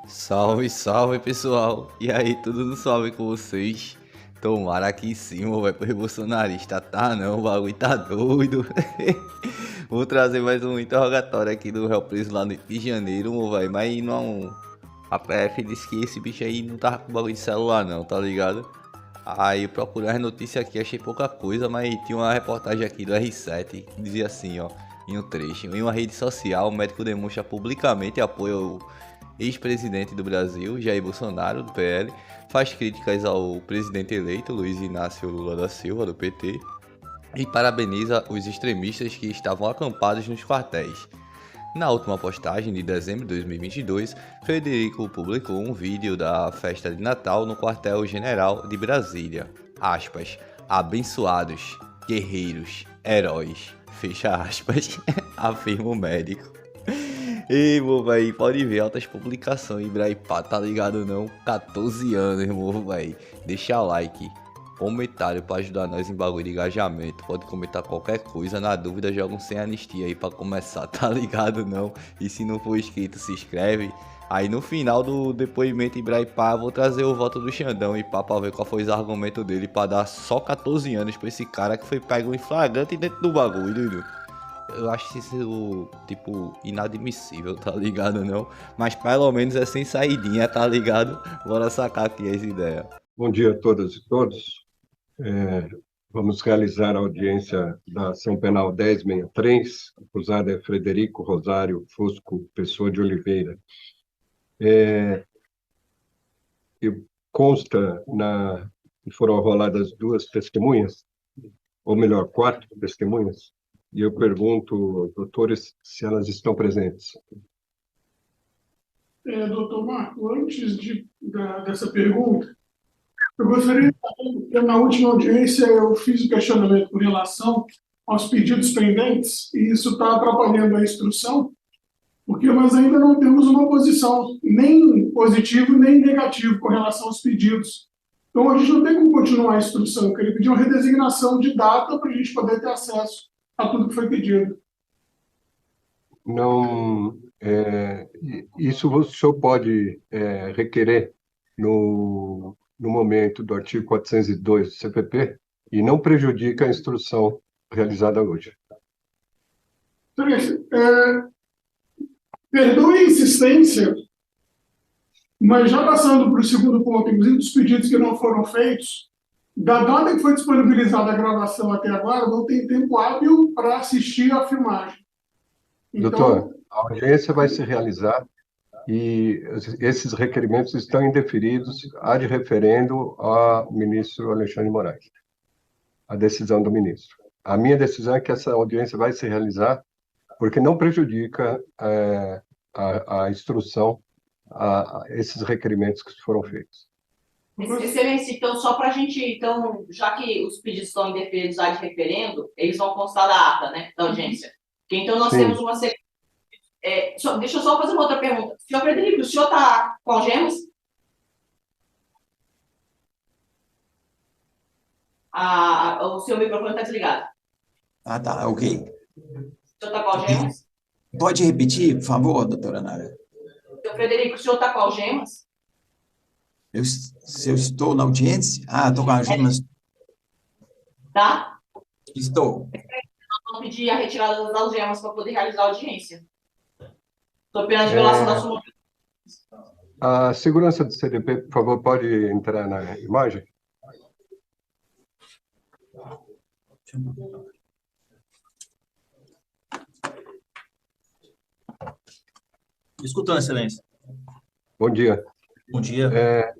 Salve, salve pessoal! E aí, tudo no salve com vocês? Tomara que em cima, vai pro bolsonarista, tá não, o bagulho tá doido. Vou trazer mais um interrogatório aqui do réu preso lá no Rio de Janeiro, vai, mas não. A PF disse que esse bicho aí não tava com bagulho de celular não, tá ligado? Aí eu procurei as notícias aqui, achei pouca coisa, mas tinha uma reportagem aqui do R7 que dizia assim, ó, em um trecho: em uma rede social, o médico demonstra publicamente apoio ao ex-presidente do Brasil, Jair Bolsonaro, do PL, faz críticas ao presidente eleito, Luiz Inácio Lula da Silva, do PT, e parabeniza os extremistas que estavam acampados nos quartéis. Na última postagem de dezembro de 2022, Frederico publicou um vídeo da festa de Natal no quartel-general de Brasília. Aspas, abençoados, guerreiros, heróis, fecha aspas, afirma o médico. Ei, irmão, véi, pode ver altas publicações, Ibrahipá, tá ligado não? 14 anos, irmão, véi. Deixa like, comentário pra ajudar nós em bagulho de engajamento. Pode comentar qualquer coisa, na dúvida joga um sem anistia aí pra começar, tá ligado não? E se não for inscrito, se inscreve. Aí no final do depoimento Ibrahipá, eu vou trazer o voto do Xandão e pá, pra ver qual foi os argumentos dele pra dar só 14 anos pra esse cara que foi pego em flagrante dentro do bagulho, doido. Eu acho isso, tipo, inadmissível, tá ligado, não? Mas pelo menos é sem saidinha, tá ligado? Bora sacar aqui as ideias. Bom dia a todas e todos. Vamos realizar a audiência da ação penal 1063. Acusado é Frederico Rosário Fusco Pessoa de Oliveira. E consta que foram arroladas duas testemunhas, ou melhor, quatro testemunhas, e eu pergunto, doutores, se elas estão presentes. Doutor Marco, dessa pergunta, eu gostaria de saber, porque na última audiência eu fiz o questionamento com relação aos pedidos pendentes, e isso está atrapalhando a instrução, porque nós ainda não temos uma posição nem positivo nem negativo com relação aos pedidos. Então, a gente não tem como continuar a instrução. Eu queria pedir uma redesignação de data para a gente poder ter acesso a tudo que foi pedido. Não, isso o senhor pode requerer no momento do artigo 402 do CPP e não prejudica a instrução realizada hoje. Perdoe a insistência, mas já passando para o segundo ponto, inclusive dos pedidos que não foram feitos, da data que foi disponibilizada a gravação até agora, não tem tempo hábil para assistir a filmagem. Então, doutor, a audiência vai se realizar e esses requerimentos estão indeferidos ad referendo ao ministro Alexandre de Moraes, a decisão do ministro. A minha decisão é que essa audiência vai se realizar porque não prejudica a instrução a esses requerimentos que foram feitos. Excelência, então, só para a gente, então, já que os pedidos estão indeferidos ad referendo, eles vão constar da ata, né, da audiência. Porque, então, nós Sim. temos uma sequência. Deixa eu só fazer uma outra pergunta. Senhor Frederico, o senhor está com algemas? O seu microfone está desligado. Ah, tá, ok. O senhor está com algemas? Pode repetir, por favor, doutora Nara? Senhor Frederico, o senhor está com algemas? Se eu estou na audiência? Ah, estou com algemas. Tá? Estou. Vamos pedir a retirada das algemas para poder realizar a audiência. Estou pena de violação da sua. A segurança do CDP, por favor, pode entrar na imagem? Escutando, excelência. Bom dia. Bom dia.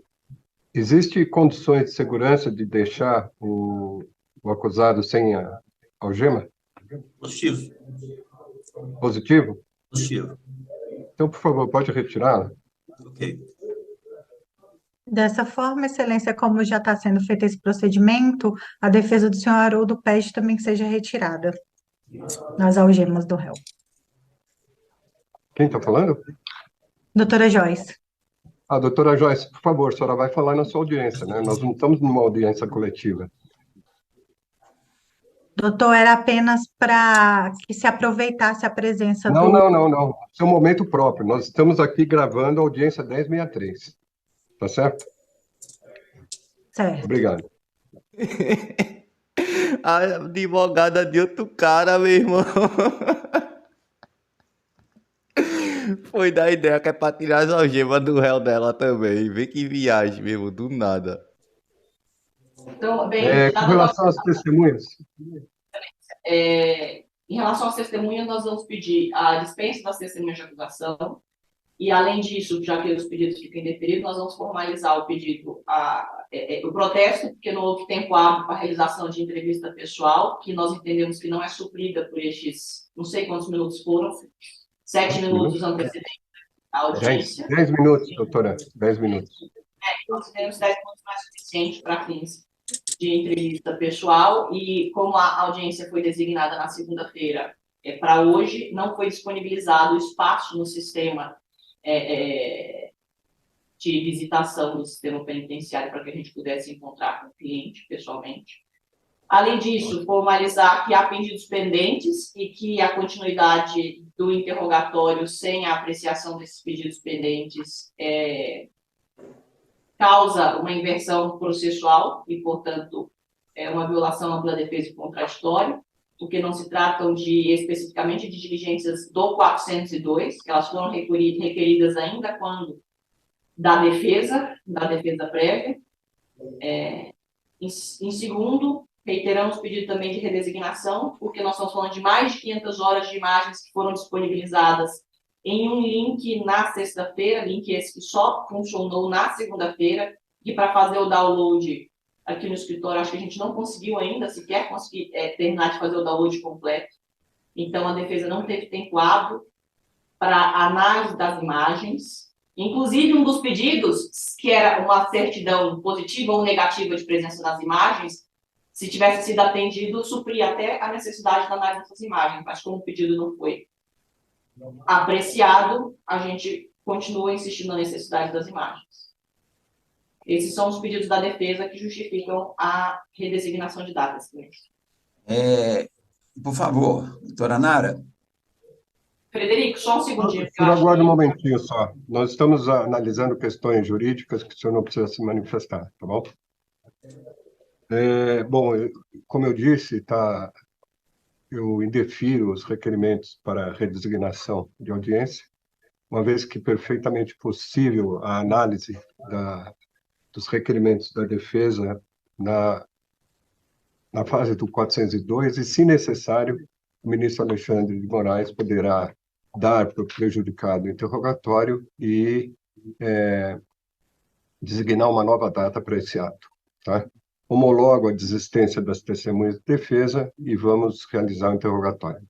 Existe condições de segurança de deixar o acusado sem a algema? Positivo. Positivo? Positivo. Então, por favor, pode retirá-la? Ok. Dessa forma, Excelência, como já está sendo feito esse procedimento, a defesa do senhor Haroldo pede também que seja retirada as algemas do réu. Quem está falando? Doutora Joyce. A doutora Joyce, por favor, a senhora vai falar na sua audiência, né? Nós não estamos numa audiência coletiva. Doutor, era apenas para que se aproveitasse a presença Não, do. não, não, não. Isso é um momento próprio. Nós estamos aqui gravando a audiência 1063. Tá certo? Certo. Obrigado. A advogada de outro cara, meu irmão. Foi da ideia que é pra tirar as algemas do réu dela também. Vê que viagem mesmo, do nada. Então, bem, Com relação às testemunhas, em relação às testemunhas, nós vamos pedir a dispensa das testemunhas de acusação. E, além disso, já que os pedidos ficam indeferidos, nós vamos formalizar o pedido, o protesto, porque não houve tempo hábil para a realização de entrevista pessoal, que nós entendemos que não é suprida por estes, não sei quantos minutos foram, 7 minutos antecedentes à audiência. 10 minutos, doutora, 10 minutos. Consideramos 10 minutos mais suficiente para fins de entrevista pessoal, e como a audiência foi designada na segunda-feira para hoje, não foi disponibilizado espaço no sistema de visitação do sistema penitenciário para que a gente pudesse encontrar com o cliente pessoalmente. Além disso, formalizar que há pedidos pendentes e que a continuidade do interrogatório sem a apreciação desses pedidos pendentes causa uma inversão processual e, portanto, uma violação ampla da defesa e contraditório, porque não se tratam especificamente de diligências do 402, que elas foram requeridas ainda quando da defesa prévia. Em segundo, reiteramos o pedido também de redesignação, porque nós estamos falando de mais de 500 horas de imagens que foram disponibilizadas em um link na sexta-feira, link esse que só funcionou na segunda-feira, e para fazer o download aqui no escritório, acho que a gente não conseguiu ainda, sequer conseguir terminar de fazer o download completo. Então, a defesa não teve tempo hábil para análise das imagens. Inclusive, um dos pedidos, que era uma certidão positiva ou negativa de presença das imagens, se tivesse sido atendido, supria até a necessidade da análise dessas imagens, mas como o pedido não foi apreciado, a gente continua insistindo na necessidade das imagens. Esses são os pedidos da defesa que justificam a redesignação de datas. Por favor, doutora Nara. Frederico, só um segundinho. O senhor aguarda um momentinho só. Nós estamos analisando questões jurídicas que o senhor não precisa se manifestar, tá bom? Como eu disse, eu indefiro os requerimentos para redesignação de audiência, uma vez que perfeitamente possível a análise dos requerimentos da defesa na fase do 402 e, se necessário, o ministro Alexandre de Moraes poderá dar para o prejudicado interrogatório e designar uma nova data para esse ato, tá? Homologo a desistência das testemunhas de defesa e vamos realizar o interrogatório.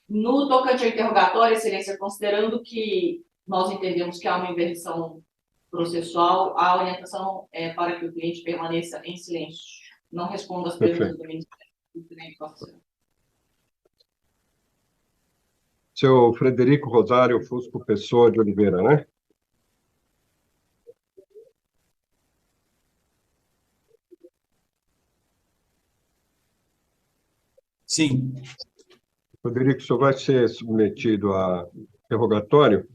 No tocante ao interrogatório, Excelência, considerando que nós entendemos que há uma inversão processual, a orientação é para que o cliente permaneça em silêncio, não responda às perguntas do Ministério. Seu Frederico Rosário Fusco Pessoa de Oliveira, né? Sim. Frederico, o senhor vai ser submetido a interrogatório,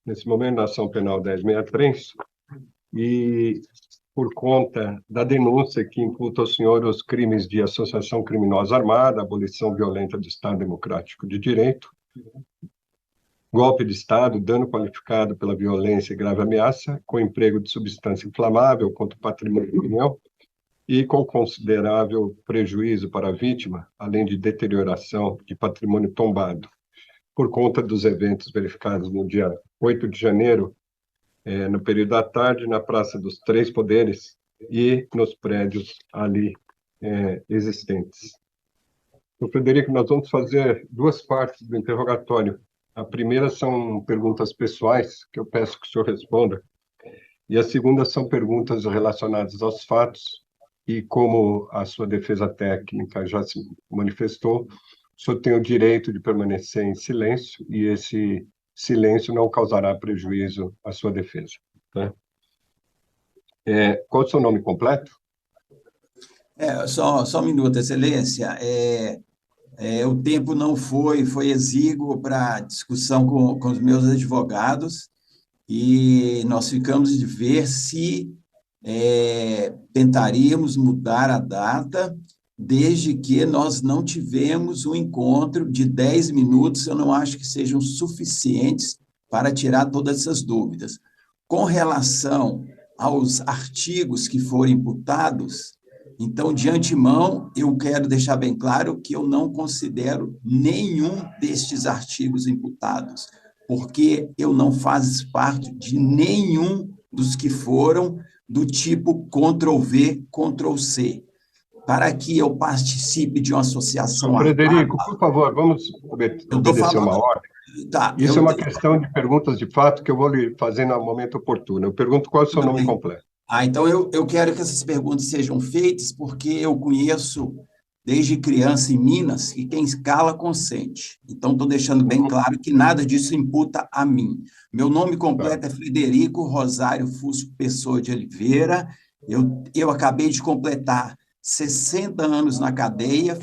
nesse momento, na ação penal 1063, e por conta da denúncia que imputa ao senhor os crimes de associação criminosa armada, abolição violenta do Estado Democrático de Direito, golpe de Estado, dano qualificado pela violência e grave ameaça, com emprego de substância inflamável contra o patrimônio da União e com considerável prejuízo para a vítima, além de deterioração de patrimônio tombado, por conta dos eventos verificados no dia 8 de janeiro, no período da tarde, na Praça dos Três Poderes e nos prédios ali existentes. Então, Frederico, nós vamos fazer duas partes do interrogatório. A primeira são perguntas pessoais, que eu peço que o senhor responda, e a segunda são perguntas relacionadas aos fatos, e como a sua defesa técnica já se manifestou, o senhor tem o direito de permanecer em silêncio, e esse silêncio não causará prejuízo à sua defesa. Tá? Qual é o seu nome completo? Só um minuto, Excelência. O tempo não foi exíguo para discussão com os meus advogados, e nós ficamos de ver se tentaríamos mudar a data, desde que nós não tivemos um encontro de 10 minutos, eu não acho que sejam suficientes para tirar todas essas dúvidas. Com relação aos artigos que foram imputados, então, de antemão, eu quero deixar bem claro que eu não considero nenhum destes artigos imputados, porque eu não faço parte de nenhum dos que foram do tipo Ctrl+V, Ctrl+C. Para que eu participe de uma associação Frederico, armada, por favor, vamos eu estou obedecer uma falando. ordem. Tá, Isso é uma questão de perguntas de fato que eu vou lhe fazer no momento oportuno. Eu pergunto qual é o seu Tudo nome bem. completo. Então eu quero que essas perguntas sejam feitas, porque eu conheço desde criança em Minas e quem cala consente. Então, estou deixando bem claro que nada disso imputa a mim. Meu nome completo é Frederico Rosário Fusco Pessoa de Oliveira. Eu acabei de completar 60 anos na cadeia.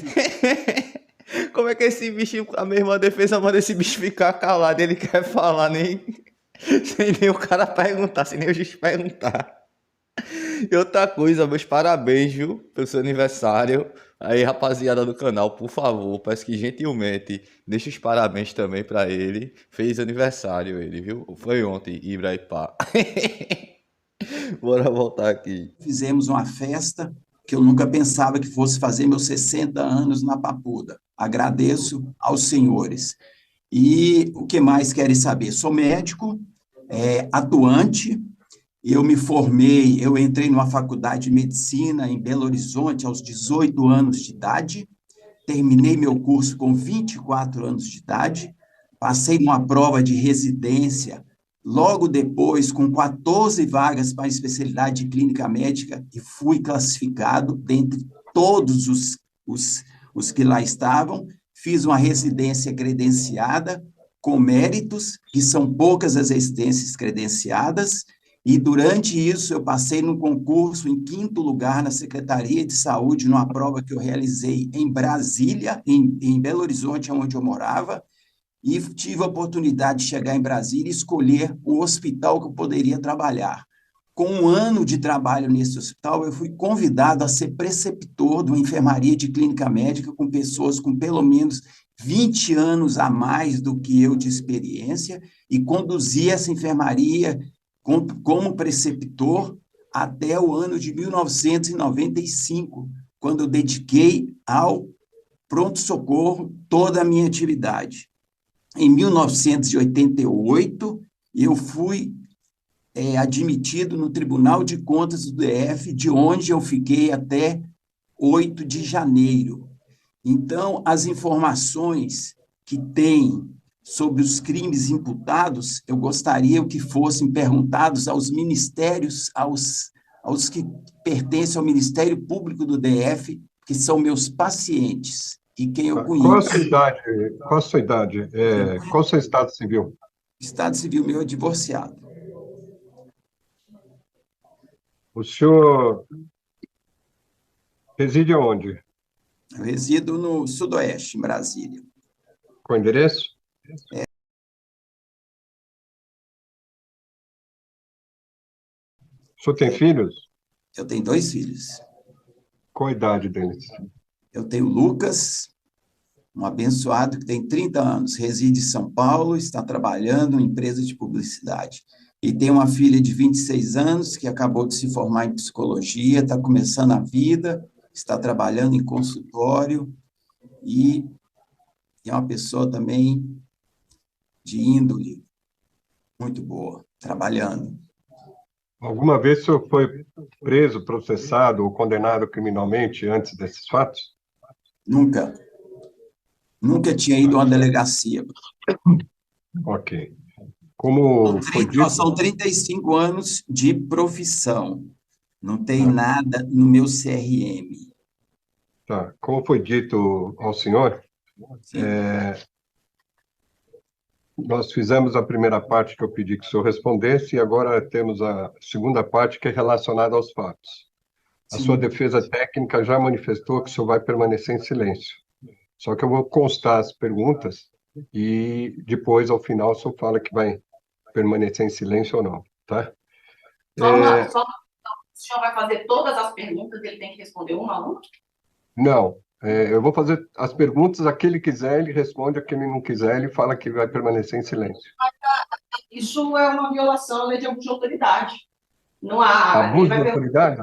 Como é que esse bicho, a minha irmã defesa manda esse bicho ficar calado? Ele quer falar nem sem nem o cara perguntar, sem nem o juiz perguntar. E outra coisa, meus parabéns, viu, pelo seu aniversário. Aí, rapaziada do canal, por favor, peço que gentilmente deixe os parabéns também pra ele. Fez aniversário ele, viu? Foi ontem, Ibraipá. Bora voltar aqui. Fizemos uma festa que eu nunca pensava que fosse fazer meus 60 anos na Papuda. Agradeço aos senhores. E o que mais querem saber? Sou médico, atuante. Eu me formei, eu entrei numa faculdade de medicina em Belo Horizonte aos 18 anos de idade, terminei meu curso com 24 anos de idade, passei numa prova de residência, logo depois, com 14 vagas para a especialidade de clínica médica, e fui classificado dentre todos os que lá estavam, fiz uma residência credenciada, com méritos, que são poucas as residências credenciadas, e durante isso eu passei num concurso em 5º lugar na Secretaria de Saúde, numa prova que eu realizei em Brasília, em Belo Horizonte, onde eu morava, e tive a oportunidade de chegar em Brasília e escolher o hospital que eu poderia trabalhar. Com 1 ano de trabalho nesse hospital, eu fui convidado a ser preceptor de uma enfermaria de clínica médica com pessoas com pelo menos 20 anos a mais do que eu de experiência, e conduzi essa enfermaria como preceptor até o ano de 1995, quando eu dediquei ao pronto-socorro toda a minha atividade. Em 1988, eu fui admitido no Tribunal de Contas do DF, de onde eu fiquei até 8 de janeiro. Então, as informações que tem sobre os crimes imputados, eu gostaria que fossem perguntados aos ministérios, aos que pertencem ao Ministério Público do DF, que são meus pacientes e quem eu conheço. Qual a sua idade? Qual a sua idade? Qual o seu estado civil? Estado civil meu é divorciado. O senhor reside onde? Eu resido no Sudoeste, em Brasília. Qual endereço? O senhor tem filhos? Eu tenho 2 filhos. Qual a idade deles? Eu tenho o Lucas, um abençoado que tem 30 anos, reside em São Paulo, está trabalhando em empresa de publicidade. E tem uma filha de 26 anos que acabou de se formar em psicologia, está começando a vida, está trabalhando em consultório e é uma pessoa também de índole muito boa, trabalhando. Alguma vez o senhor foi preso, processado ou condenado criminalmente antes desses fatos? Nunca. Nunca tinha ido a uma delegacia. Ok. Como foi dito... São 35 anos de profissão. Não tem nada no meu CRM. Tá. Como foi dito ao senhor, nós fizemos a primeira parte que eu pedi que o senhor respondesse, e agora temos a segunda parte que é relacionada aos fatos. A sua Sim. defesa técnica já manifestou que o senhor vai permanecer em silêncio. Só que eu vou constar as perguntas e depois, ao final, o senhor fala que vai permanecer em silêncio ou não, tá? O senhor vai fazer todas as perguntas, ele tem que responder uma a uma? Não, eu vou fazer as perguntas, aquele quiser, ele responde, aquele não quiser, ele fala que vai permanecer em silêncio. Isso é uma violação à lei de abuso de autoridade. Não há. Abuso de autoridade?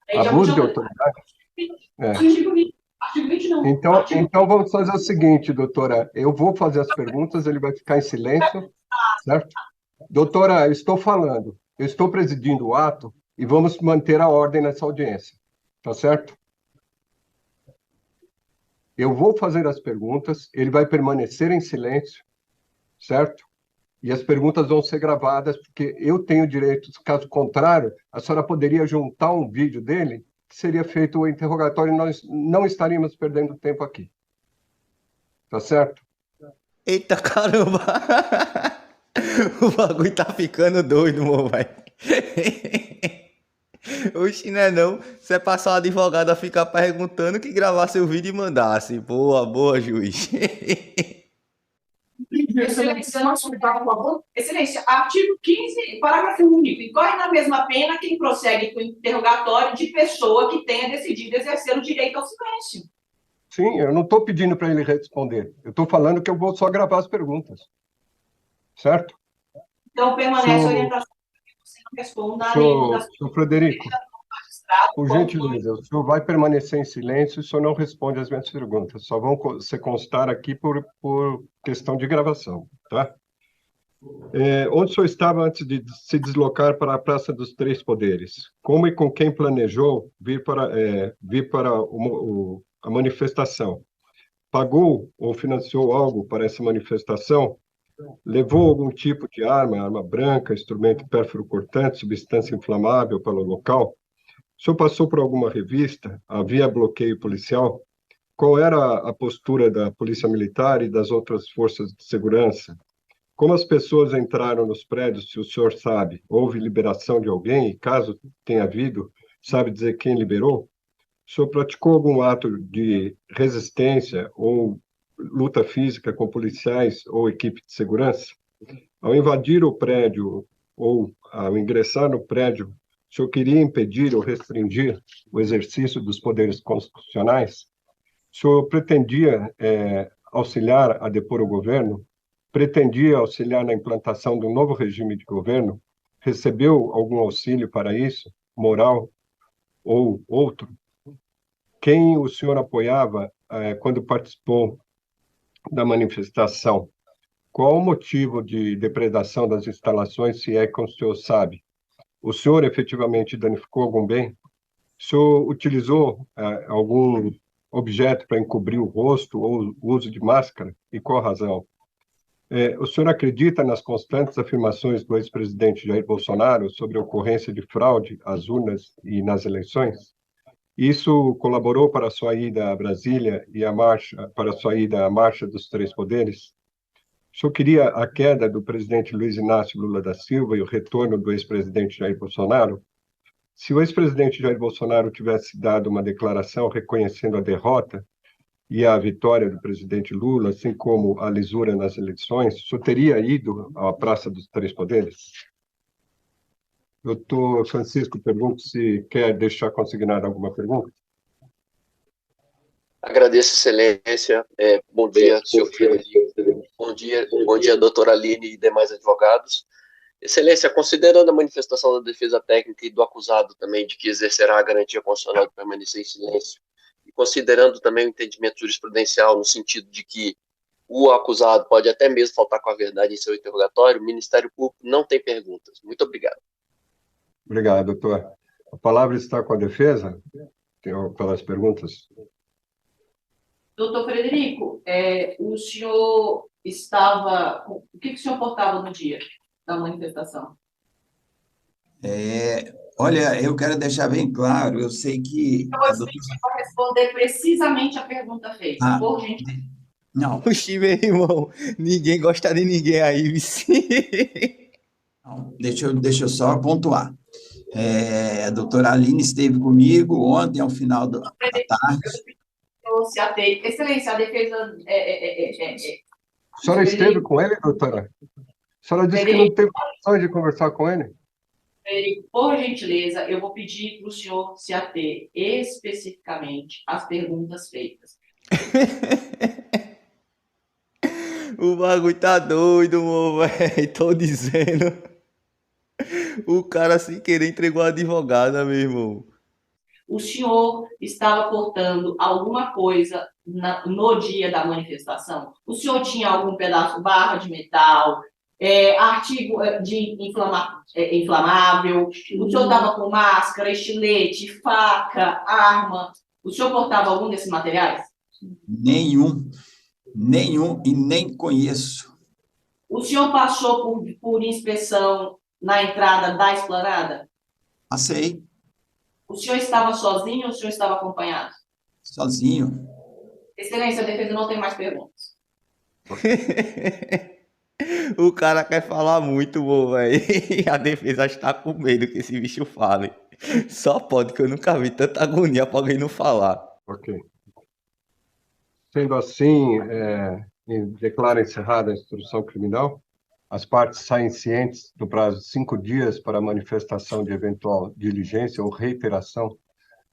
Lei de Abuso de autoridade? É. Artigo 20. Artigo 20 não. Então vamos fazer o seguinte, doutora, eu vou fazer as perguntas, ele vai ficar em silêncio, certo? Doutora, eu estou falando, eu estou presidindo o ato e vamos manter a ordem nessa audiência, tá certo? Eu vou fazer as perguntas, ele vai permanecer em silêncio, certo? E as perguntas vão ser gravadas, porque eu tenho direito, caso contrário, a senhora poderia juntar um vídeo dele, que seria feito o interrogatório e nós não estaríamos perdendo tempo aqui. Tá certo? Eita caramba! O bagulho tá ficando doido, meu velho. Oxi, não é não. Você é passar um advogado a ficar perguntando que gravasse o vídeo e mandasse. Boa, juiz. Excelência, não escutar, por favor. Excelência, artigo 15, parágrafo único. Incorre na mesma pena quem prossegue com o interrogatório de pessoa que tenha decidido exercer o direito ao silêncio. Sim, eu não estou pedindo para ele responder. Eu estou falando que eu vou só gravar as perguntas. Certo? Então, permanece a orientação que você não responda a nenhuma das Senhor Frederico, por gentileza, o senhor vai permanecer em silêncio e o senhor não responde as minhas perguntas. Só vão se constar aqui por questão de gravação, tá? Onde o senhor estava antes de se deslocar para a Praça dos Três Poderes? Como e com quem planejou vir para a manifestação? Pagou ou financiou algo para essa manifestação? Levou algum tipo de arma branca, instrumento pérfuro cortante, substância inflamável para o local? O senhor passou por alguma revista? Havia bloqueio policial? Qual era a postura da Polícia Militar e das outras forças de segurança? Como as pessoas entraram nos prédios, se o senhor sabe? Houve liberação de alguém? E caso tenha havido, sabe dizer quem liberou? O senhor praticou algum ato de resistência ou luta física com policiais ou equipe de segurança? Ao invadir o prédio ou ao ingressar no prédio, o senhor queria impedir ou restringir o exercício dos poderes constitucionais? O senhor pretendia auxiliar a depor o governo? Pretendia auxiliar na implantação de um novo regime de governo? Recebeu algum auxílio para isso, moral ou outro? Quem o senhor apoiava quando participou da manifestação? Qual o motivo de depredação das instalações, se é que o senhor sabe? O senhor efetivamente danificou algum bem? O senhor utilizou algum objeto para encobrir o rosto ou o uso de máscara? E qual a razão? O senhor acredita nas constantes afirmações do ex-presidente Jair Bolsonaro sobre a ocorrência de fraude às urnas e nas eleições? Isso colaborou para a sua ida a Brasília e para a sua ida à Marcha dos Três Poderes? O senhor queria a queda do presidente Luiz Inácio Lula da Silva e o retorno do ex-presidente Jair Bolsonaro? Se o ex-presidente Jair Bolsonaro tivesse dado uma declaração reconhecendo a derrota e a vitória do presidente Lula, assim como a lisura nas eleições, o senhor teria ido à Praça dos Três Poderes? Doutor Francisco, pergunto se quer deixar consignada alguma pergunta. Agradeço, excelência. Bom dia, senhor Frederico. Bom dia, doutora Aline e demais advogados. Excelência, considerando a manifestação da defesa técnica e do acusado também de que exercerá a garantia constitucional de permanecer em silêncio, e considerando também o entendimento jurisprudencial no sentido de que o acusado pode até mesmo faltar com a verdade em seu interrogatório, o Ministério Público não tem perguntas. Muito obrigado. Obrigado, doutor. A palavra está com a defesa? Pelas perguntas. Doutor Frederico, o senhor estava... O que o senhor portava no dia da manifestação? Olha, eu quero deixar bem claro, eu sei que... Eu vou pedir para responder precisamente a pergunta feita, por gentileza. Não. Oxi, meu irmão, ninguém gosta de ninguém aí, vice. Não, deixa eu só pontuar. A doutora Aline esteve comigo ontem, ao final da tarde. Se atei. Excelência, a defesa A senhora esteve com ele, doutora? A senhora disse que não teve condições de conversar com ele? Frederico, por gentileza, eu vou pedir para o senhor se ater especificamente às perguntas feitas. O bagulho tá doido, meu velho. Tô dizendo. O cara sem querer entregou a advogada, meu irmão. O senhor estava portando alguma coisa no dia da manifestação? O senhor tinha algum pedaço, barra de metal, artigo de inflamável? O senhor estava com máscara, estilete, faca, arma? O senhor portava algum desses materiais? Nenhum e nem conheço. O senhor passou por inspeção na entrada da esplanada? Passei. O senhor estava sozinho ou o senhor estava acompanhado? Sozinho. Excelência, a defesa não tem mais perguntas. O cara quer falar muito, meu velho. E a defesa está com medo que esse bicho fale. Só pode, que eu nunca vi tanta agonia pra alguém não falar. Ok. Sendo assim, declaro encerrada a instrução criminal. As partes saem cientes do prazo de 5 dias para a manifestação de eventual diligência ou reiteração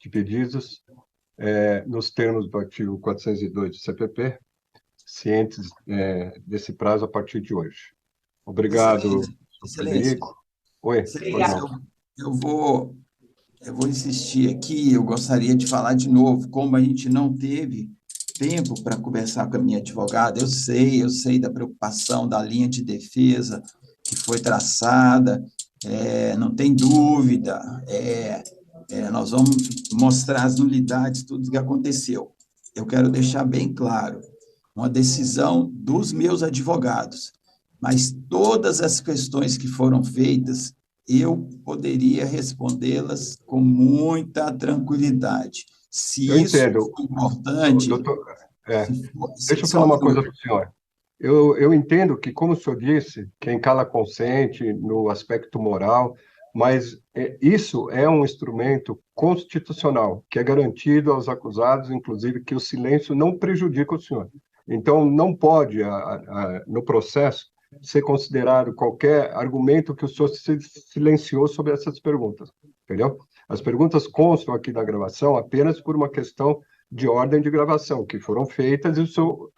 de pedidos, nos termos do artigo 402 do CPP, cientes desse prazo a partir de hoje. Obrigado, Frederico. Oi. Eu vou insistir aqui, eu gostaria de falar de novo, como a gente não teve tempo para conversar com a minha advogada, eu sei da preocupação da linha de defesa que foi traçada, não tem dúvida, nós vamos mostrar as nulidades, tudo que aconteceu. Eu quero deixar bem claro, uma decisão dos meus advogados, mas todas as questões que foram feitas, eu poderia respondê-las com muita tranquilidade. Se eu isso entendo. for importante... Doutor, deixa eu falar uma coisa para o senhor. Eu entendo que, como o senhor disse, quem cala consente no aspecto moral, mas isso é um instrumento constitucional, que é garantido aos acusados, inclusive, que o silêncio não prejudica o senhor. Então, não pode, no processo, ser considerado qualquer argumento que o senhor se silenciou sobre essas perguntas, entendeu? As perguntas constam aqui da gravação apenas por uma questão de ordem de gravação, que foram feitas e o senhor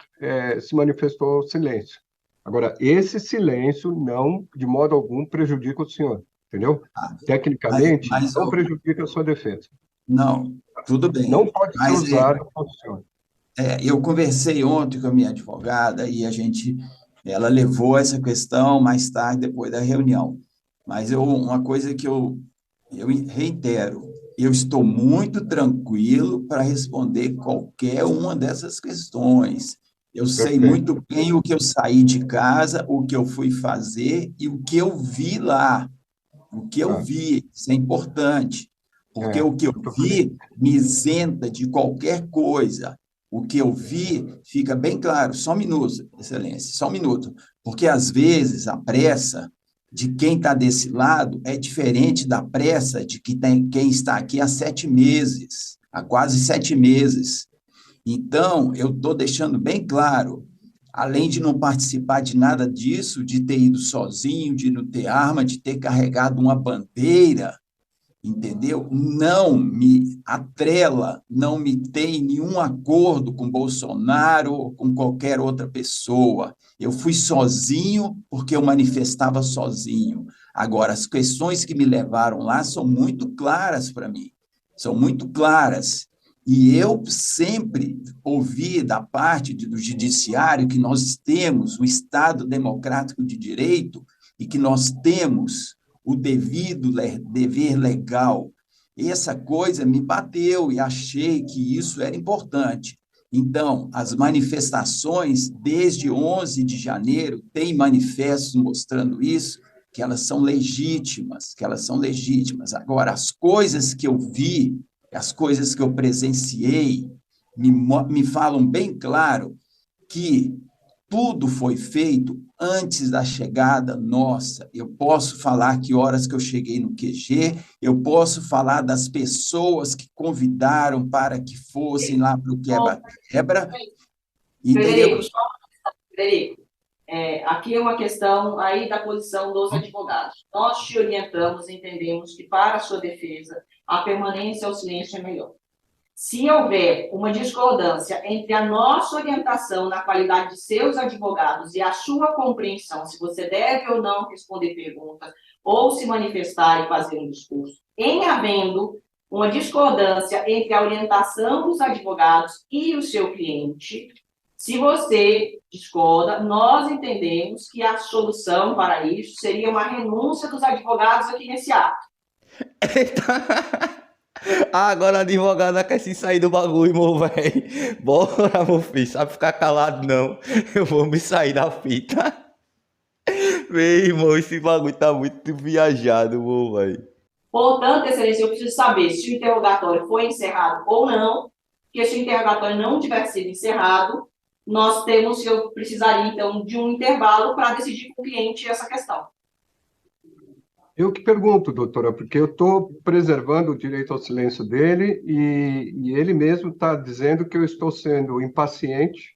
se manifestou silêncio. Agora, esse silêncio não, de modo algum, prejudica o senhor, entendeu? Tecnicamente, não prejudica a sua defesa. Não, tudo bem. Não pode ser usado contra o senhor. Eu conversei ontem com a minha advogada e ela levou essa questão mais tarde, depois da reunião. Mas uma coisa que eu reitero, eu estou muito tranquilo para responder qualquer uma dessas questões. Eu sei muito bem o que eu saí de casa, o que eu fui fazer e o que eu vi lá. O que eu vi, isso é importante, porque o que eu vi me isenta de qualquer coisa. O que eu vi fica bem claro. Só um minuto, Excelência, só um minuto. Porque, às vezes, a pressa de quem está desse lado é diferente da pressa de quem está aqui há 7 meses, há quase 7 meses. Então, eu estou deixando bem claro, além de não participar de nada disso, de ter ido sozinho, de não ter arma, de ter carregado uma bandeira, entendeu? Não me atrela, não me tem nenhum acordo com Bolsonaro ou com qualquer outra pessoa. Eu fui sozinho porque eu manifestava sozinho. Agora, as questões que me levaram lá são muito claras para mim, são muito claras. E eu sempre ouvi da parte do judiciário que nós temos um Estado democrático de direito e que nós temos o dever legal. Essa coisa me bateu e achei que isso era importante. Então, as manifestações, desde 11 de janeiro, tem manifestos mostrando isso, que elas são legítimas, Agora, as coisas que eu vi, as coisas que eu presenciei, me falam bem claro que tudo foi feito antes da chegada nossa, eu posso falar que horas que eu cheguei no QG, eu posso falar das pessoas que convidaram para que fossem lá para o quebra-quebra, entendeu? Frederico, aqui é uma questão aí da posição dos advogados. Nós te orientamos, entendemos que para a sua defesa, a permanência ao silêncio é melhor. Se houver uma discordância entre a nossa orientação na qualidade de seus advogados e a sua compreensão, se você deve ou não responder perguntas, ou se manifestar e fazer um discurso, em havendo uma discordância entre a orientação dos advogados e o seu cliente, se você discorda, nós entendemos que a solução para isso seria uma renúncia dos advogados aqui nesse ato. Agora a advogada quer se sair do bagulho, meu velho. Bora, meu filho. Sabe ficar calado, não. Eu vou me sair da fita. Meu irmão, esse bagulho tá muito viajado, meu velho. Portanto, excelência, eu preciso saber se o interrogatório foi encerrado ou não, porque se o interrogatório não tiver sido encerrado, eu precisaria, então, de um intervalo para decidir com o cliente essa questão. Eu que pergunto, doutora, porque eu estou preservando o direito ao silêncio dele e ele mesmo está dizendo que eu estou sendo impaciente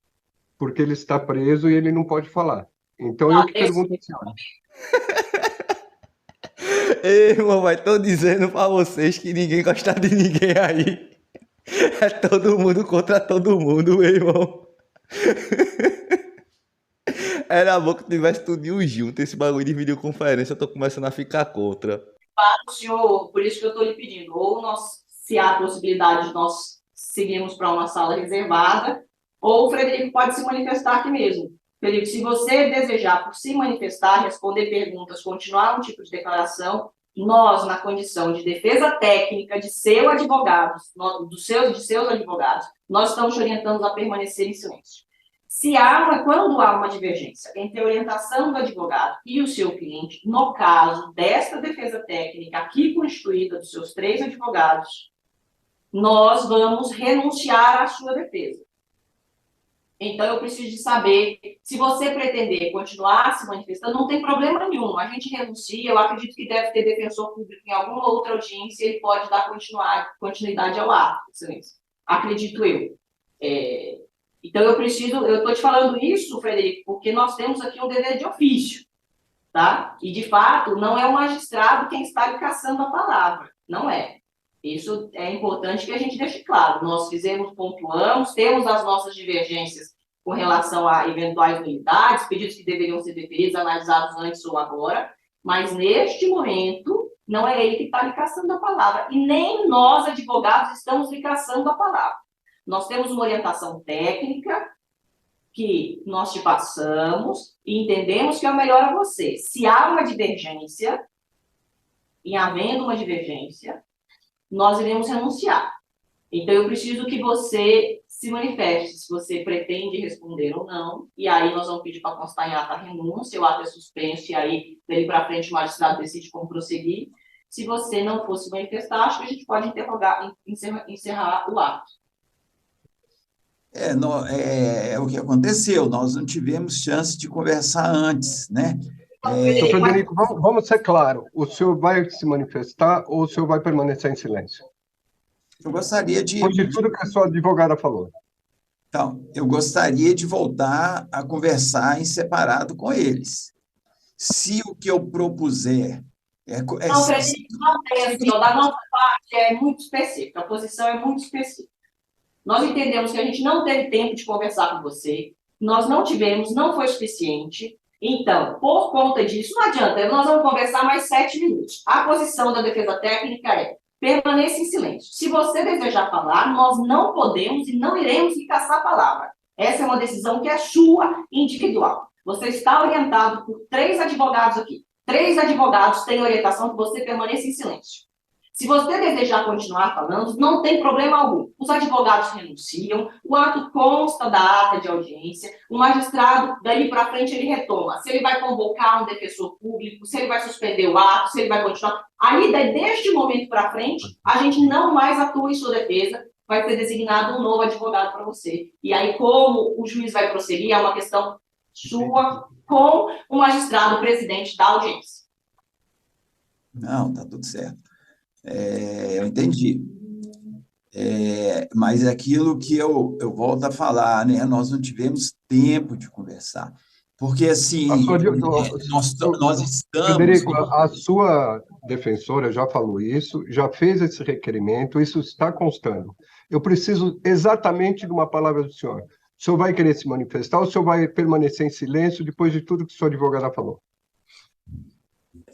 porque ele está preso e ele não pode falar. Então, eu que pergunto a senhora. Ei, irmão, vai, tô dizendo pra vocês que ninguém gosta de ninguém aí. É todo mundo contra todo mundo, meu irmão. Era bom que tivesse tudo junto. Esse bagulho de videoconferência eu tô começando a ficar contra. O senhor, por isso que eu estou lhe pedindo, ou se há a possibilidade de nós seguirmos para uma sala reservada, ou o Frederico pode se manifestar aqui mesmo. Frederico, se você desejar por se manifestar, responder perguntas, continuar um tipo de declaração, nós, na condição de defesa técnica de seus advogados, de seus advogados, nós estamos te orientando a permanecer em silêncio. Quando há uma divergência entre a orientação do advogado e o seu cliente, no caso desta defesa técnica aqui constituída dos seus 3 advogados, nós vamos renunciar à sua defesa. Então, eu preciso de saber, se você pretender continuar se manifestando, não tem problema nenhum, a gente renuncia, eu acredito que deve ter defensor público em alguma outra audiência, ele pode dar continuidade ao ato, excelência. Acredito eu. Então, eu estou te falando isso, Frederico, porque nós temos aqui um dever de ofício, tá? E, de fato, não é o magistrado quem está lhe caçando a palavra, não é. Isso é importante que a gente deixe claro. Nós pontuamos, temos as nossas divergências com relação a eventuais nulidades, pedidos que deveriam ser deferidos, analisados antes ou agora, mas, neste momento, não é ele que está lhe caçando a palavra, e nem nós, advogados, estamos lhe caçando a palavra. Nós temos uma orientação técnica que nós te passamos e entendemos que é o melhor a você. Se há uma divergência, e havendo uma divergência, nós iremos renunciar. Então, eu preciso que você se manifeste, se você pretende responder ou não, e aí nós vamos pedir para constar em ata a renúncia, o ato é suspenso, e aí, dali para frente, o magistrado decide como prosseguir. Se você não for se manifestar, acho que a gente pode encerrar o ato. É o que aconteceu, nós não tivemos chance de conversar antes, né? Então, Frederico, vamos ser claros, o senhor vai se manifestar ou o senhor vai permanecer em silêncio? Eu gostaria de... Depois de tudo que a sua advogada falou. Então, eu gostaria de voltar a conversar em separado com eles. Se o que eu propuser... Não, Frederico, não tem assim, da nossa parte é muito específica, a posição é muito específica. Nós entendemos que a gente não teve tempo de conversar com você, nós não tivemos, não foi suficiente. Então, por conta disso, não adianta, nós vamos conversar mais 7 minutos. A posição da defesa técnica é permaneça em silêncio. Se você desejar falar, nós não podemos e não iremos lhe caçar a palavra. Essa é uma decisão que é sua, individual. Você está orientado por 3 advogados aqui. 3 advogados têm orientação que você permaneça em silêncio. Se você desejar continuar falando, não tem problema algum. Os advogados renunciam, o ato consta da ata de audiência, o magistrado, daí para frente, ele retoma. Se ele vai convocar um defensor público, se ele vai suspender o ato, se ele vai continuar. Aí, deste momento para frente, a gente não mais atua em sua defesa, vai ser designado um novo advogado para você. E aí, como o juiz vai prosseguir, é uma questão sua com o magistrado presidente da audiência. Não, tá tudo certo. Eu entendi. Mas é aquilo que eu volto a falar, né? Nós não tivemos tempo de conversar. Porque, assim, nós estamos... Frederico, a sua defensora já falou isso, já fez esse requerimento, isso está constando. Eu preciso exatamente de uma palavra do senhor. O senhor vai querer se manifestar ou o senhor vai permanecer em silêncio depois de tudo que sua advogada falou?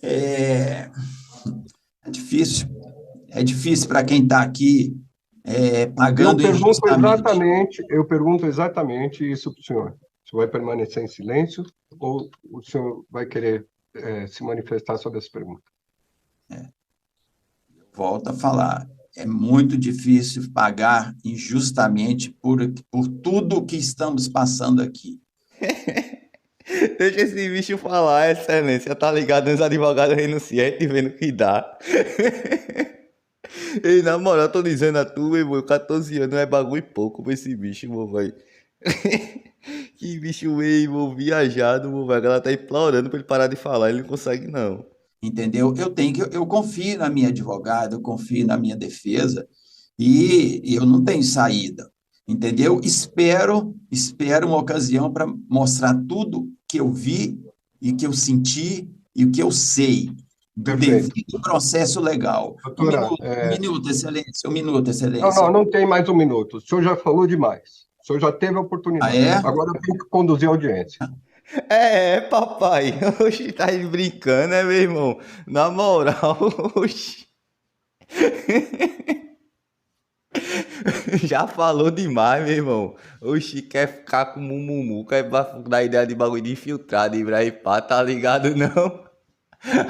É difícil. É difícil para quem está aqui pagando injustamente. Eu pergunto exatamente isso para o senhor. O senhor vai permanecer em silêncio ou o senhor vai querer se manifestar sobre essa pergunta? Volto a falar. É muito difícil pagar injustamente por tudo que estamos passando aqui. Deixa esse bicho falar, excelência. Tá ligado? Os advogados renunciantes vendo que dá. Ei, na moral, eu tô dizendo a tu, meu irmão, 14 anos é bagulho pouco pra esse bicho, meu velho. Que bicho meio viajado, meu velho. Ela tá implorando pra ele parar de falar, ele não consegue, não. Entendeu? Eu confio na minha advogada, eu confio na minha defesa e eu não tenho saída, entendeu? Espero uma ocasião para mostrar tudo que eu vi e que eu senti e o que eu sei do devido processo legal. Doutora, um minuto, excelência. Não tem mais um minuto. O senhor já falou demais. O senhor já teve a oportunidade. Agora eu tenho que conduzir a audiência. Papai. Oxi, tá aí brincando, né, meu irmão? Na moral, oxi. Já falou demais, meu irmão. Oxi, quer ficar com mumumu, quer dar ideia de bagulho de infiltrado, Ibrahipá, tá ligado, não?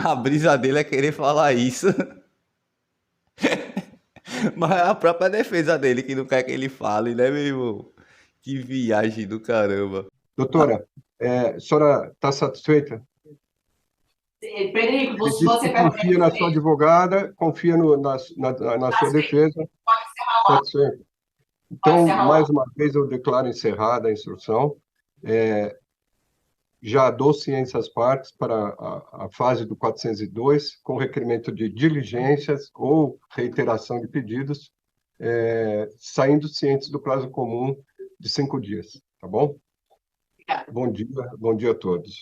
A brisa dele é querer falar isso. Mas é a própria defesa dele que não quer que ele fale, né, meu irmão? Que viagem do caramba. Doutora, a senhora está satisfeita? Frederico, você confia na sua advogada, confia na sua defesa. Satisfeito. Então, mais uma vez, eu declaro encerrada a instrução. Já dou ciência às partes para a fase do 402, com requerimento de diligências ou reiteração de pedidos, saindo cientes do prazo comum de 5 dias, tá bom? Bom dia a todos.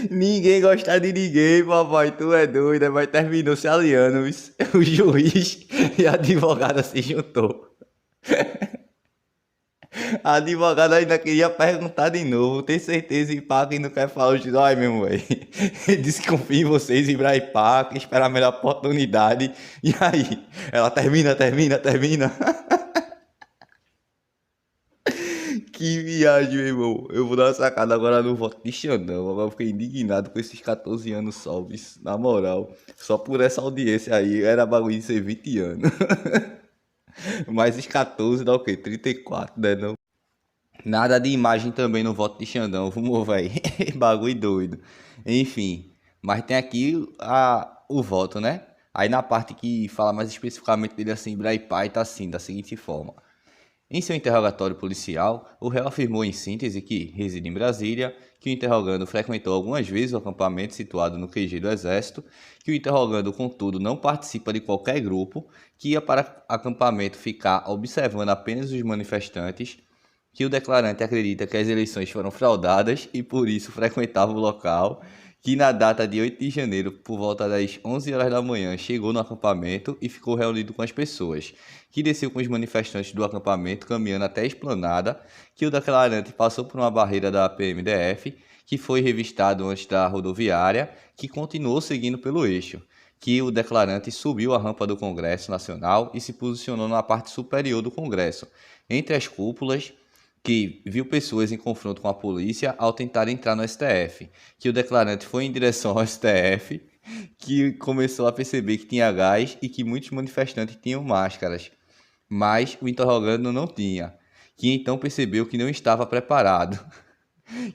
Ninguém gosta de ninguém, papai, tu é doido, mas terminou se aliando, o juiz e a advogada se juntou. A advogada ainda queria perguntar de novo, tem certeza em pá que não quer falar hoje, ai meu irmão, ele disse que confia em vocês, Ibrahipá, que espera a melhor oportunidade, e aí, ela termina. Que viagem, meu irmão. Eu vou dar uma sacada agora no voto de Xandão. Agora eu fiquei indignado com esses 14 anos salves. Na moral, só por essa audiência aí, era bagulho de ser 20 anos. Mas os 14 dá o quê? 34, né não? Nada de imagem também no voto de Xandão, vamos, velho. Bagulho doido. Enfim, mas tem aqui o voto, né? Aí na parte que fala mais especificamente dele assim, Ibrahipá, tá assim, da seguinte forma. Em seu interrogatório policial, o réu afirmou em síntese que reside em Brasília, que o interrogando frequentou algumas vezes o acampamento situado no QG do Exército, que o interrogando, contudo, não participa de qualquer grupo, que ia para acampamento ficar observando apenas os manifestantes, que o declarante acredita que as eleições foram fraudadas e por isso frequentava o local, que na data de 8 de janeiro, por volta das 11 horas da manhã, chegou no acampamento e ficou reunido com as pessoas, que desceu com os manifestantes do acampamento caminhando até a esplanada, que o declarante passou por uma barreira da PMDF, que foi revistado antes da rodoviária, que continuou seguindo pelo eixo, que o declarante subiu a rampa do Congresso Nacional e se posicionou na parte superior do Congresso, entre as cúpulas, que viu pessoas em confronto com a polícia ao tentar entrar no STF, que o declarante foi em direção ao STF, que começou a perceber que tinha gás e que muitos manifestantes tinham máscaras, mas o interrogando não tinha, que então percebeu que não estava preparado,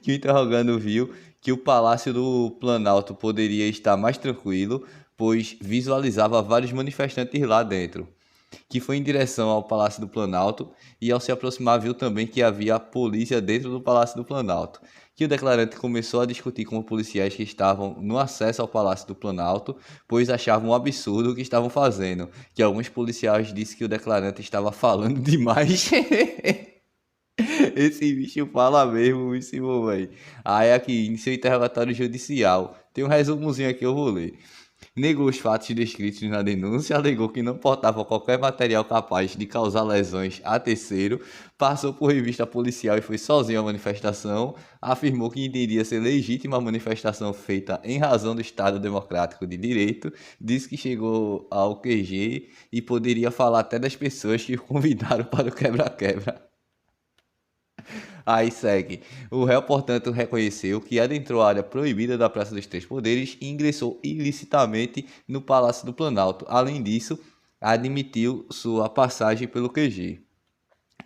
que o interrogando viu que o Palácio do Planalto poderia estar mais tranquilo, pois visualizava vários manifestantes lá dentro, que foi em direção ao Palácio do Planalto e ao se aproximar viu também que havia a polícia dentro do Palácio do Planalto, que o declarante começou a discutir com os policiais que estavam no acesso ao Palácio do Planalto, pois achavam um absurdo o que estavam fazendo, que alguns policiais disseram que o declarante estava falando demais. Esse bicho fala mesmo, esse velho. Aí aqui, em seu interrogatório judicial, tem um resumozinho aqui, eu vou ler. Negou os fatos descritos na denúncia, alegou que não portava qualquer material capaz de causar lesões a terceiro, passou por revista policial e foi sozinho à manifestação, afirmou que entendia ser legítima a manifestação feita em razão do Estado Democrático de Direito, disse que chegou ao QG e poderia falar até das pessoas que o convidaram para o quebra-quebra. Aí segue. O réu, portanto, reconheceu que adentrou a área proibida da Praça dos Três Poderes e ingressou ilicitamente no Palácio do Planalto. Além disso, admitiu sua passagem pelo QG.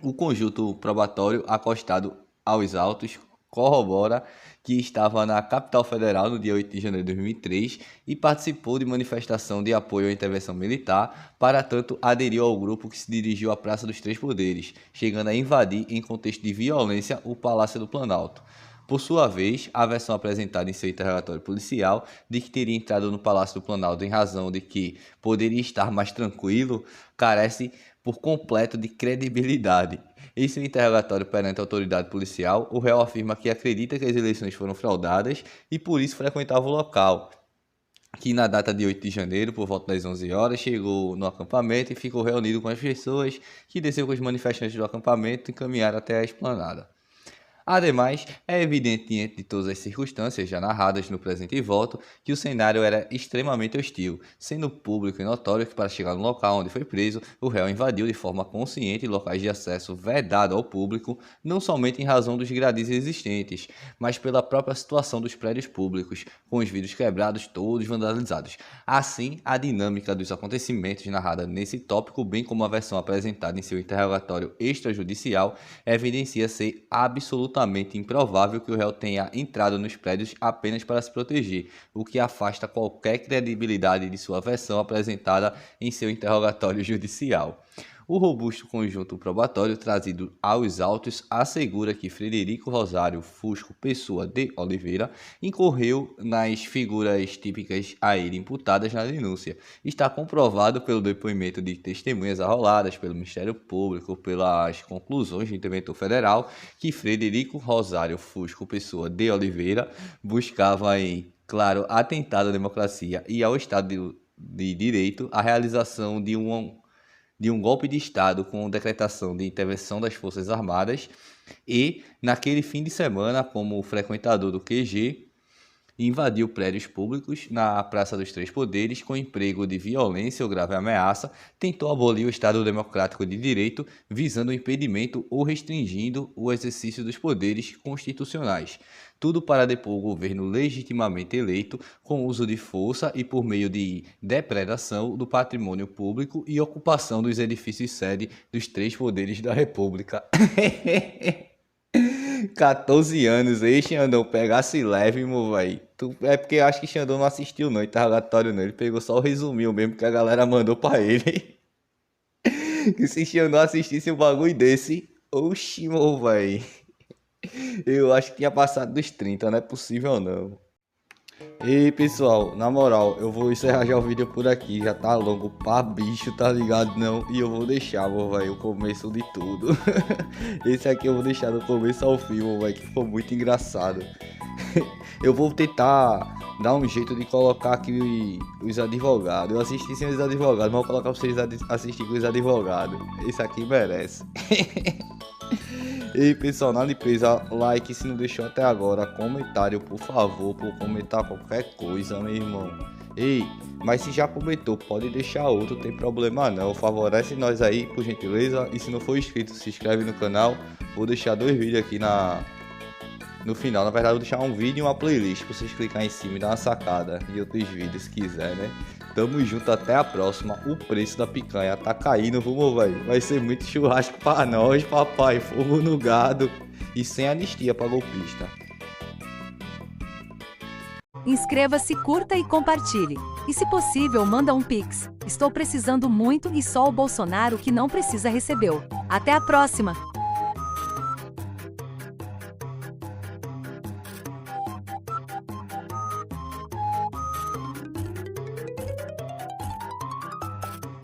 O conjunto probatório acostado aos autos corrobora que estava na capital federal no dia 8 de janeiro de 2003 e participou de manifestação de apoio à intervenção militar, para tanto aderiu ao grupo que se dirigiu à Praça dos Três Poderes, chegando a invadir em contexto de violência o Palácio do Planalto. Por sua vez, a versão apresentada em seu interrogatório policial de que teria entrado no Palácio do Planalto em razão de que poderia estar mais tranquilo, carece por completo de credibilidade. Em seu interrogatório perante a autoridade policial, o réu afirma que acredita que as eleições foram fraudadas e por isso frequentava o local, que na data de 8 de janeiro, por volta das 11 horas, chegou no acampamento e ficou reunido com as pessoas que desceu com os manifestantes do acampamento e caminharam até a esplanada. Ademais, é evidente diante de todas as circunstâncias já narradas no presente voto que o cenário era extremamente hostil, sendo público e notório que para chegar no local onde foi preso, o réu invadiu de forma consciente locais de acesso vedado ao público, não somente em razão dos gradis existentes, mas pela própria situação dos prédios públicos, com os vidros quebrados todos vandalizados. Assim, a dinâmica dos acontecimentos narrada nesse tópico, bem como a versão apresentada em seu interrogatório extrajudicial, evidencia ser absolutamente improvável que o réu tenha entrado nos prédios apenas para se proteger, o que afasta qualquer credibilidade de sua versão apresentada em seu interrogatório judicial. O robusto conjunto probatório trazido aos autos assegura que Frederico Rosário Fusco Pessoa de Oliveira incorreu nas figuras típicas a ele imputadas na denúncia. Está comprovado pelo depoimento de testemunhas arroladas pelo Ministério Público, pelas conclusões do interventor federal, que Frederico Rosário Fusco Pessoa de Oliveira buscava em, claro, atentado à democracia e ao Estado de Direito a realização de um golpe de Estado com decretação de intervenção das Forças Armadas e, naquele fim de semana, como frequentador do QG, invadiu prédios públicos na Praça dos Três Poderes com emprego de violência ou grave ameaça, tentou abolir o Estado Democrático de Direito, visando o impedimento ou restringindo o exercício dos poderes constitucionais. Tudo para depor o governo legitimamente eleito com uso de força e por meio de depredação do patrimônio público e ocupação dos edifícios sede dos três poderes da República. 14 anos, aí Xandão, pegasse leve, meu véi. É porque eu acho que Xandão não assistiu não, interrogatório não, ele pegou só o resuminho mesmo que a galera mandou pra ele. Que se Xandão assistisse um bagulho desse, oxi, meu véi. Eu acho que tinha passado dos 30, não é possível não. E pessoal, na moral, eu vou encerrar já o vídeo por aqui, já tá longo pra bicho, tá ligado não? E eu vou deixar, velho, o começo de tudo. Esse aqui eu vou deixar do começo ao fim, velho, que ficou muito engraçado. Eu vou tentar dar um jeito de colocar aqui os advogados. Eu assisti sem os advogados, mas vou colocar pra vocês assistirem com os advogados. Esse aqui merece. E pessoal, na limpeza, like se não deixou até agora, comentário por favor, por comentar qualquer coisa, meu irmão. Ei, mas se já comentou, pode deixar outro, não tem problema não, favorece nós aí, por gentileza. E se não for inscrito, se inscreve no canal. Vou deixar 2 vídeos aqui no final, na verdade vou deixar um vídeo e uma playlist pra vocês clicar em cima e dar uma sacada de outros vídeos se quiser, né? Tamo junto, até a próxima. O preço da picanha tá caindo, vamos, velho. Vai ser muito churrasco pra nós, papai. Fogo no gado. E sem anistia pra golpista. Inscreva-se, curta e compartilhe. E se possível, manda um Pix. Estou precisando muito e só o Bolsonaro que não precisa recebeu. Até a próxima!